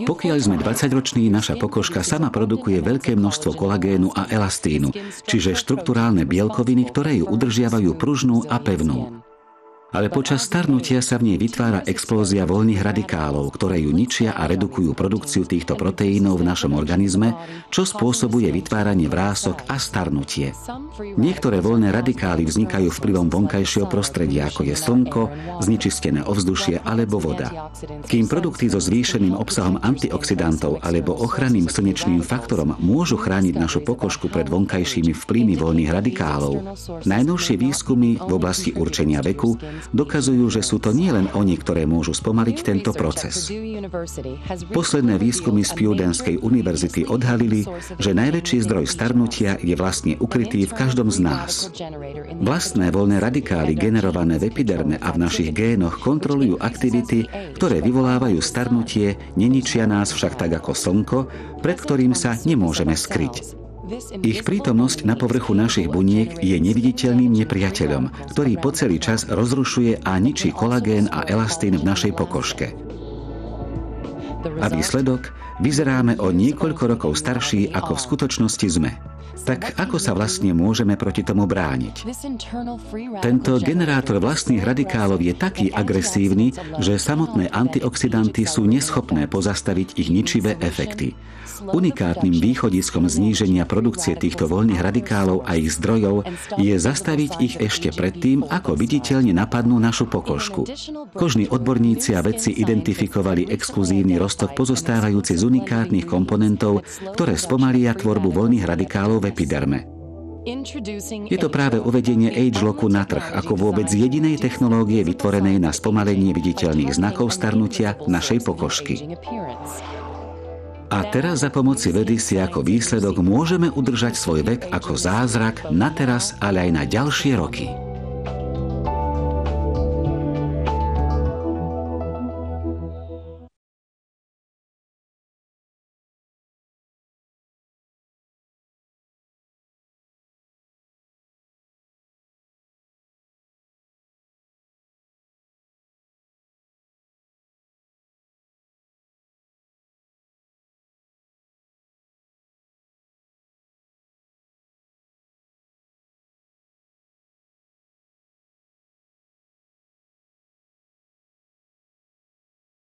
Pokiaľ sme 20-roční, naša pokožka sama produkuje veľké množstvo kolagénu a elastínu, čiže štrukturálne bielkoviny, ktoré ju udržiavajú pružnú a pevnú. Ale počas starnutia sa v nej vytvára explózia voľných radikálov, ktoré ju ničia a redukujú produkciu týchto proteínov v našom organizme, čo spôsobuje vytváranie vrások a starnutie. Niektoré voľné radikály vznikajú vplyvom vonkajšieho prostredia, ako je slnko, znečistené ovzdušie alebo voda. Kým produkty so zvýšeným obsahom antioxidantov alebo ochranným slnečným faktorom môžu chrániť našu pokožku pred vonkajšími vplyvmi voľných radikálov, najnovšie výskumy v oblasti určenia veku dokazujú, že sú to nielen oni, ktoré môžu spomaliť tento proces. Posledné výskumy z Purdenskej univerzity odhalili, že najväčší zdroj starnutia je vlastne ukrytý v každom z nás. Vlastné voľné radikály generované v epiderme a v našich génoch kontrolujú aktivity, ktoré vyvolávajú starnutie, neničia nás však tak ako slnko, pred ktorým sa nemôžeme skryť. Ich prítomnosť na povrchu našich buniek je neviditeľným nepriateľom, ktorý po celý čas rozrušuje a ničí kolagén a elastín v našej pokožke. A výsledok? Vyzeráme o niekoľko rokov starší, ako v skutočnosti sme. Tak ako sa vlastne môžeme proti tomu brániť? Tento generátor vlastných radikálov je taký agresívny, že samotné antioxidanty sú neschopné pozastaviť ich ničivé efekty. Unikátnym východiskom zníženia produkcie týchto voľných radikálov a ich zdrojov je zastaviť ich ešte predtým, ako viditeľne napadnú našu pokožku. Kožní odborníci a vedci identifikovali exkluzívny roztok pozostávajúci z unikátnych komponentov, ktoré spomalia tvorbu voľných radikálov v epiderme. Je to práve uvedenie agelocku na trh ako vôbec jedinej technológie vytvorenej na spomalenie viditeľných znakov starnutia našej pokožky. A teraz za pomoci vedy si ako výsledok môžeme udržať svoj vek ako zázrak na teraz, ale aj na ďalšie roky.